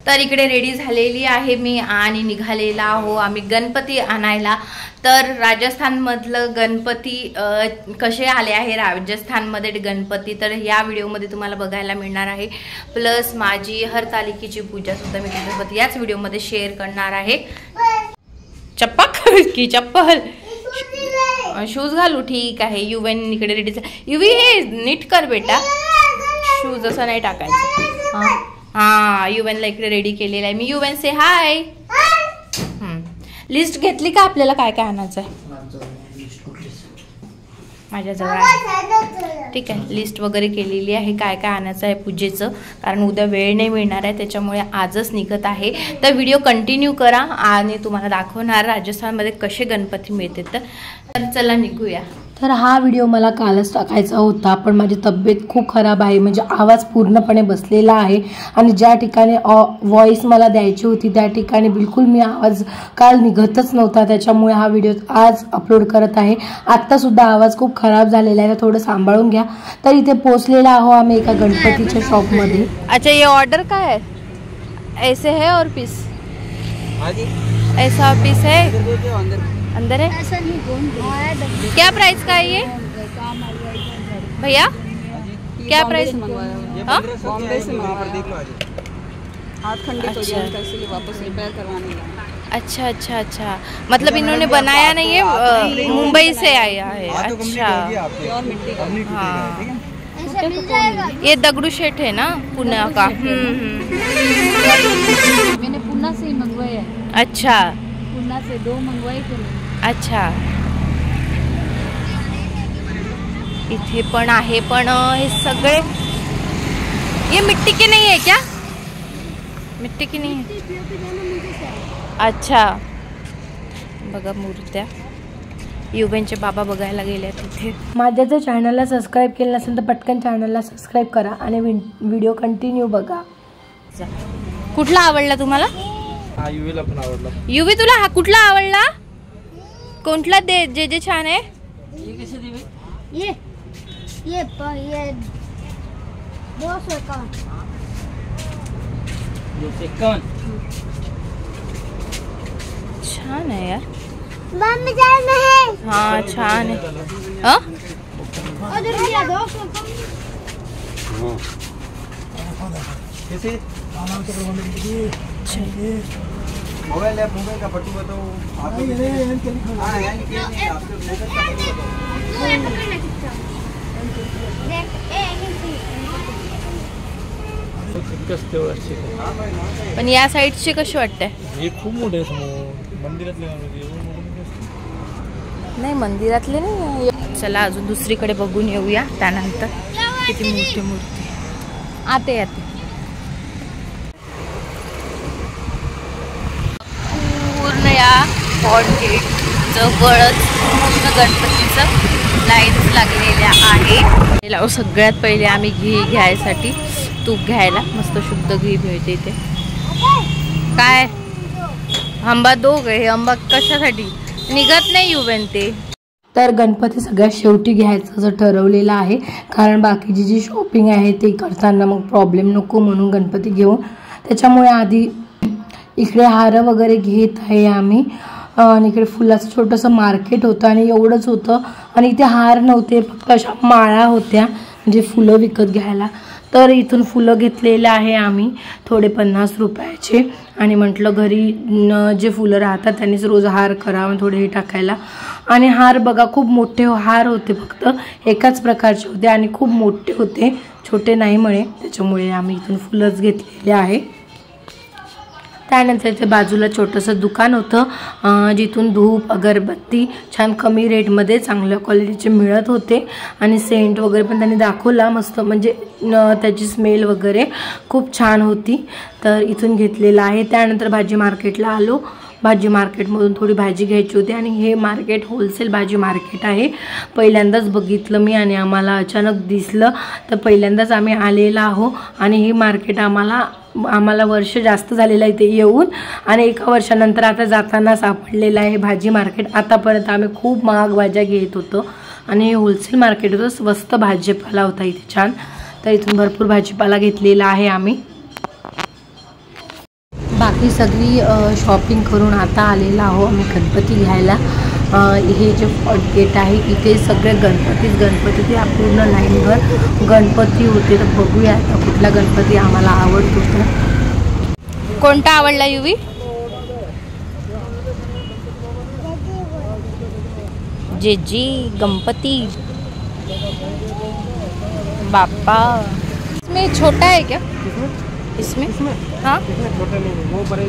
तर इकडे रेडी झालेली आहे मी आणि निघालेला आहो आम्ही गणपती आणायला। तर राजस्थानमधलं गणपती कसे आले आहे राजस्थानमध्ये गणपती तर या व्हिडिओमध्ये तुम्हाला बघायला मिळणार आहे। प्लस माझी हरतालिकेची पूजा सुद्धा मी तुमच्यासोबत याच व्हिडिओमध्ये शेअर करणार आहे। चप्पल की चप्पल शूज घालू ठीक आहे। युवन इकडे रेडी युवी हे नीट कर बेटा शूज असं नाही टाकायचं। हाँ युवनला इकडे रेडी केलेला आहे मी। युवन से हाय। लिस्ट घेतली का आपल्याला काय काय आणायचं आहे? माझ्याजवळ आहे ठीक आहे। लिस्ट वगैरे केलेली आहे काय काय आणायचं आहे पूजेचं, कारण उद्या वेळ नाही मिळणार आहे त्याच्यामुळे आजच निघत आहे। तर व्हिडिओ कंटिन्यू करा आणि तुम्हाला दाखवणार राजस्थानमध्ये कसे गणपती मिळते। तर चला निघूया। तर हा व्हिडिओ मला कालच टाकायचा होता पण माझी तब्येत खूप खराब आहे, म्हणजे आवाज पूर्णपणे बसलेला आहे आणि ज्या ठिकाणी व्हॉइस मला द्यायची होती त्या ठिकाणी बिलकुल मी आवाज काल निघतच नव्हता, त्याच्यामुळे हा व्हिडिओ आज अपलोड करत आहे। आत्ता सुद्धा आवाज खूप खराब झालेला आहे, थोडं सांभाळून घ्या। तर इथे पोहोचलेला आहो आम्ही एका गणपतीच्या शॉपमध्ये। अच्छा ये ऑर्डर का है? ऐसे है और पीस ऐसा पीस है अंदर है? ऐसा नहीं क्या प्राइस का है ये भैया? क्या प्राइस? बॉम्बे से वापस रिपेयर करवाने। अच्छा अच्छा अच्छा मतलब इन्होंने बनाया नहीं है, मुंबई से आया है। अच्छा हाँ ये दगड़ू शेठ है ना पुणे का? मैंने पुणे से ही मंगवाया। अच्छा पुणे से 2 मंगवाए थे। अच्छा इथे पण आहे पण हे सगळे ये मिट्टी की नहीं है क्या? मिट्टी की नहीं है? अच्छा बघा मूर्त्या युवनचे बाबा बघायला गेले तिथे। माझ्या जर चॅनलला सबस्क्राईब केलं नसेल तर पटकन चॅनलला सबस्क्राईब करा आणि व्हिडिओ कंटिन्यू बघा। कुठला आवडला तुम्हाला? हा युवीला पण आवडला। युवी तुला हा कुठला आवडला? कोणला दे जे जे छान आहे? ये कैसे दी भाई? ये 251 छान आहे यार। मम्मी जान है। हाँ छान आहे। हाँ उधर लिया 200 कैसे मोबाइल है, मोबाइल का फोटो बताओ आप। हां यानी कि पण या साइडचे कशी वाटते? हे खूप मोठे मंदिरातले नाही मंदिरातले नाही। चला अजून दुसरीकडे बघून येऊया त्यानंतर। किती मोठी मूर्ती आते आते पूर्ण या फॉर्ट गेट जवळच पूर्ण गणपतीचं लाईन्स लागलेल्या आहे। सगळ्यात पहिले आम्ही घी घ्यायसाठी तूप घ्यायला मस्त शुद्ध घी मिळते इथे। काय आंबा दो गे आंबा कशासाठी निघत नाही युवन ते। तर गणपती सगळ्यात शेवटी घ्यायचं असं ठरवलेलं आहे, कारण बाकीची जी शॉपिंग आहे ते करताना मग प्रॉब्लेम नको म्हणून गणपती घेऊन त्याच्यामुळे आधी इकडे हार वगैरे घेत आहे आम्ही। आणि इकडे फुलाचं छोटंसं मार्केट होतं आणि एवढंच होतं आणि इथे हार नव्हते, फक्त अशा माळा होत्या म्हणजे फुलं विकत घ्यायला। तर इथून फुलं घेतलेले आहे आम्ही थोडे 50 रुपयाचे आणि म्हटलं घरी जे फुलं राहतात त्यांनीच रोज हार करावं थोडे हे टाकायला। आणि हार बघा खूप मोठे हार होते, फक्त एकाच प्रकारचे होते आणि खूप मोठे होते, छोटे नाही म्हणे, त्याच्यामुळे आम्ही इथून फुलंच घेतलेले आहे। त्यानंतर इथे बाजूला छोटंसं दुकान होतं जिथून धूप अगरबत्ती छान कमी रेटमध्ये चांगल्या क्वालिटीचे मिळत होते आणि सेंट वगैरे पण त्यांनी दाखवला मस्त, म्हणजे त्याची स्मेल वगैरे खूप छान होती। तर इथून घेतलेला आहे। त्यानंतर भाजी मार्केटला आलो। भाजी मार्केटमधून थोडी भाजी घ्यायची होती आणि हे मार्केट होलसेल भाजी मार्केट आहे। पहिल्यांदाच बघितलं मी आणि आम्हाला अचानक दिसलं, तर पहिल्यांदाच आम्ही आलेला आहो आणि हे मार्केट आम्हाला वर्ष जास्त झालेलं आहे इथे येऊन आणि 1 वर्षानंतर आता जाताना सापडलेलं आहे भाजी मार्केट। आतापर्यंत आम्ही खूप महाग भाज्या घेत होतो आणि हे होलसेल मार्केट होतं, स्वस्त भाजीपाला होता इथे छान। तर इथून भरपूर भाजीपाला घेतलेला आहे आम्ही। बाकी सगळी शॉपिंग करून आता आलेला आहो आम्ही गणपती घ्यायला. हे जे गेट आहे इथे सगळे गणपती ते पूर्ण लाईनवर गणपती होते. तर बघूया आता कुठला गणपती आम्हाला आवडतो. तो कोणता आवडला युवी? जेजी गणपती बापा. इसमें छोटा है क्या? इसमें हाँ छोटा नहीं, वो बड़े.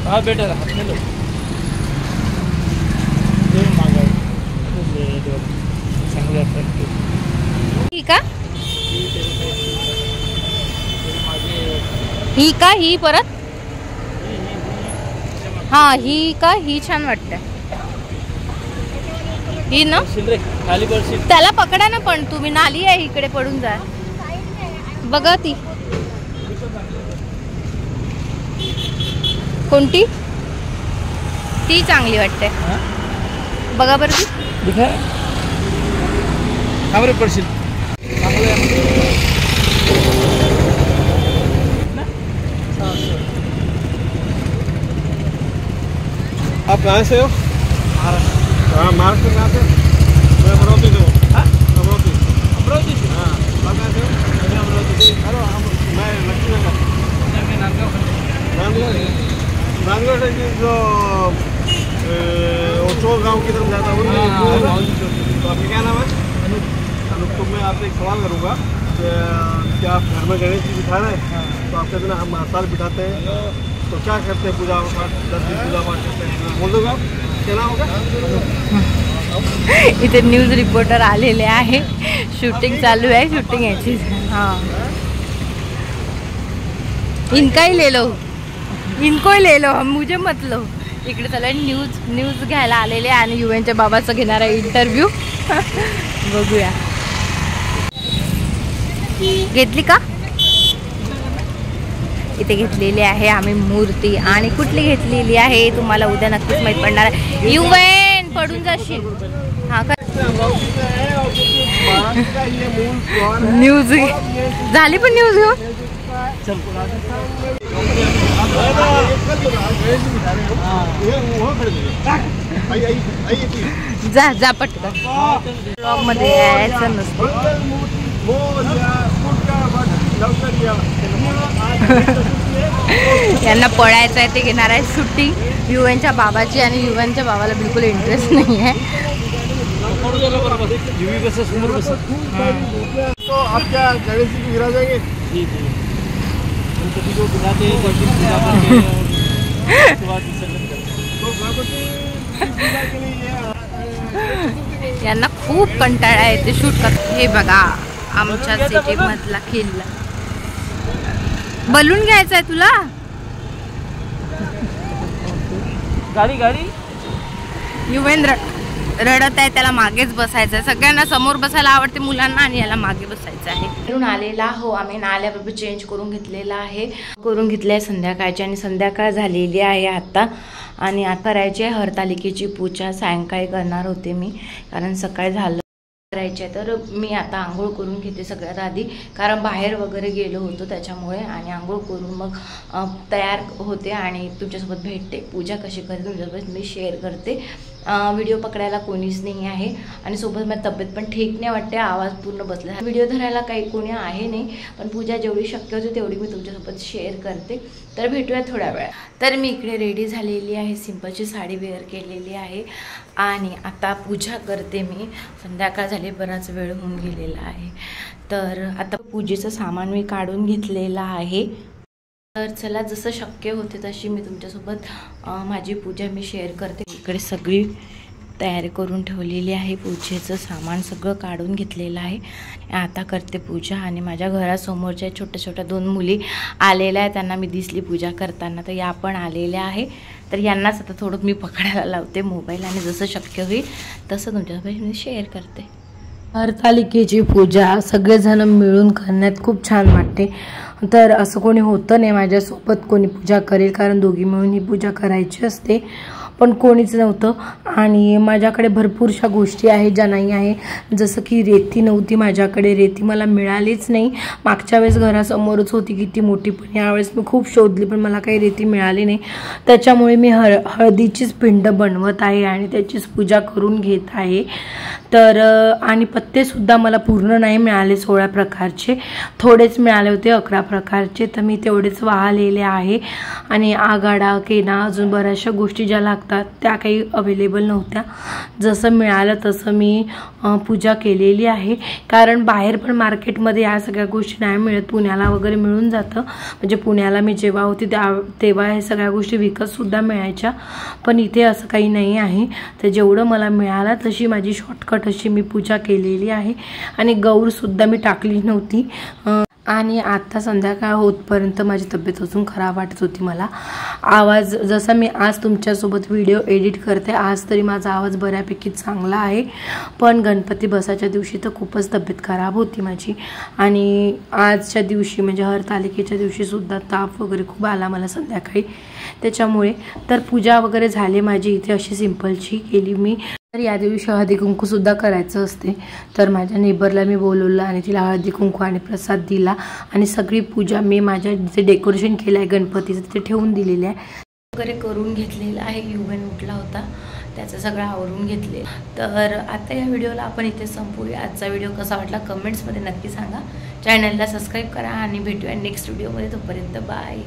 हाँ बेटा हाथ में लो. ही का? ही का? ही परत हाँ ही का? ही छान वाटते ही ना. त्याला पकडा ना पण तुम्ही. नाली आहे इकडे पडून जा. बघा ती कोणती ती चांगली वाटते. बघा बरं ती. आप कहाँ से हो? हाँ महाराष्ट्र कहाँ से? मैं अमरावती से हूँ. अमरावती. अमरावती से? हाँ. आप कहाँ से हो? मैं अमरावती से. हेलो मैं लक्ष्मीनगर. नांदगांव से जो ओचोर गांव की तरफ जाता हूँ. तो आपका क्या नाम है? अनूप. तो मैं आपसे एक सवाल करूँगा. क्या आप घर में गणेश जी बिठा रहे हैं? तो आप कहते हैं हम हर साल बिठाते हैं. तो क्या करते हैं? पूजा पाठ 10 दिन पूजा पाठ करते हैं. बोल दो आप क्या नाम होगा? इथे न्यूज रिपोर्टर आलेले आहे. शूटिंग चालू आहे. शूटिंग याची. हाँ इनका ही ले लो. इनको ही ले लो. मुझे मत लो. इकडे चला न्यूज घ्यायला आलेले आणि युवनच्या बाबाचा घेणारा इंटरव्ह्यू. बघूया. घेतली का? इथे घेतलेली आहे आम्ही मूर्ती. आणि कुठली घेतलेली आहे तुम्हाला उद्या नक्कीच माहित पडणार आहे. युवन पडून जाशील. हा का? न्यूज झाली पण न्यूज घेऊ. जा जा पटकन. ब्लॉग मध्ये यायचं नसतं. यांना पळायचं आहे. ते घेणार आहे शूटिंग युवनच्या बाबाची. आणि युवनच्या बाबाला बिलकुल इंटरेस्ट नाही आहे. तो आप क्या गणेश जी को गिरा देंगे? जी जी. गणपति को गिराते हैं. पूजा करते हैं. उसके बाद विसर्जन करते हैं. तो गणपति पूजा के लिए यांना खूप कंटाळा येते शूट कर. हे बघा आमच्या सिटी मधला किल्ला. बलून घ्यायचा आहे तुला? गाडी युवेंद्र रडत आहे. त्याला मागेच बसायचं आहे. सगळ्यांना समोर बसायला आवडते मुलांना आणि याला मागे बसायचं आहे. फिरून आलेला हो आम्ही. आल्याबरोबर चेंज करून घेतलेला आहे. संध्याकाळची. आणि संध्याकाळ झालेली आहे आता. आणि आता करायची आहे हरतालिकेची पूजा. सायंकाळी करणार होते मी कारण सकाळी झालं करायचे. तर मी आता आंघोळ करून घेते सगळ्यात आधी. कारण बाहेर वगैरे गेलो होतो त्याच्यामुळे. आणि आंघोळ करून मग तयार होते आणि तुमच्यासोबत भेटते. पूजा कशी करते तुमच्यासोबत मी शेअर करते. व्हिडिओ पकडायला कोणीच नाही आहे. आणि सोबत माझी तब्येत पण ठीक नाही वाटते. आवाज पूर्ण बसला. व्हिडिओ धरायला काही कोणी आहे नाही. पण पूजा जेवढी शक्य होती तेवढी मी तुमच्यासोबत शेअर करते. तर भेटूया थोड्या वेळा. तर मी इकडे रेडी झालेली आहे. सिंपलची साडी वेअर केलेली आहे. आणि आता पूजा करते मी. संध्याकाळ झाली. बराच वेळ होऊन गेलेला आहे. तर आता पूजेचं सामान मी काढून घेतलेलं आहे. तर चला जसं शक्य होते तशी मी तुमच्यासोबत माझी पूजा मी शेअर करते. इकडे सगळी तयारी करून ठेवलेली आहे. पूजेचं सामान सगळं काढून घेतलेलं आहे. आता करते पूजा. आणि माझ्या घरासमोरच्या छोट्या छोट्या 2 मुली आलेल्या आहेत. त्यांना मी दिसली पूजा करताना. तर या पण आलेल्या आहे. तर यांनाच आता थोडं मी पकडायला लावते मोबाईल. आणि जसं शक्य होईल तसं तुमच्यासोबत मी शेअर करते. हरतालिकेची पूजा सगळेजण मिळून करण्यात खूप छान वाटते. तर असं कोणी होतं नाही माझ्यासोबत कोणी पूजा करेल. कारण दोघी मिळून ही पूजा करायची असते. पण कोणीच नव्हतं. आणि माझ्याकडे भरपूरशा गोष्टी आहेत ज्या नाही आहे, जसं की रेती नव्हती माझ्याकडे, रेती मला मिळालीच नाही. मागच्या वेळेस घरासमोरच होती किती मोठी, पण यावेळेस मी खूप शोधली पण मला काही रेती मिळाली नाही. त्याच्यामुळे मी हळदीचीच पिंड बनवत आहे आणि त्याचीच पूजा करून घेत आहे. तर आणि पत्तेसुद्धा मला पूर्ण नाही मिळाले 16 प्रकारचे, थोडेच मिळाले होते 11 प्रकारचे, तर मी तेवढेच वाहलेले आहे. आणि आगाडा केना अजून बऱ्याचशा गोष्टी ज्या लागतात त्या काही अवेलेबल नव्हत्या. जसं मिळालं तसं मी पूजा केलेली आहे. कारण बाहेर पण मार्केटमध्ये या सगळ्या गोष्टी नाही मिळत, पुण्याला वगैरे मिळून जातं. म्हणजे पुण्याला मी जेव्हा होती तेव्हा हे सगळ्या गोष्टी विकतसुद्धा मिळायच्या, पण इथे असं काही नाही आहे. तर जेवढं मला मिळालं तशी माझी शॉर्टकट अशी मी पूजा केलेली आहे. आणि गौरसुद्धा मी टाकली नव्हती. आणि आता संध्याकाळ होतपर्यंत माझी तब्येत अजून खराब वाटत होती. मला आवाज जसा मी आज तुमच्यासोबत व्हिडिओ एडिट करते आज तरी माझा आवाज बऱ्यापैकी चांगला आहे, पण गणपती बसायच्या दिवशी तर खूपच तब्येत खराब होती माझी. आणि आजच्या दिवशी म्हणजे हरतालिकेच्या दिवशीसुद्धा ताप वगैरे खूप आला मला संध्याकाळी. त्याच्यामुळे तर पूजा वगैरे झाली माझी इथे अशी सिंपलची केली मी. तर या दिवशी हळदी कुंकूसुद्धा करायचं असते, तर माझ्या नेबरला मी बोलवलं आणि तिला हळदी कुंकू आणि प्रसाद दिला. आणि सगळी पूजा मी माझ्या जे डेकोरेशन केलं आहे गणपतीचं तिथे ठेवून दिलेलं आहे वगैरे करून घेतलेलं आहे. युवन उठला होता त्याचं सगळं आवरून घेतले. तर आता या व्हिडिओला आपण इथे संपूया. आजचा व्हिडिओ कसा वाटला कमेंट्समध्ये नक्की सांगा. चॅनलला सबस्क्राईब करा आणि भेटूया नेक्स्ट व्हिडिओमध्ये. तोपर्यंत बाय.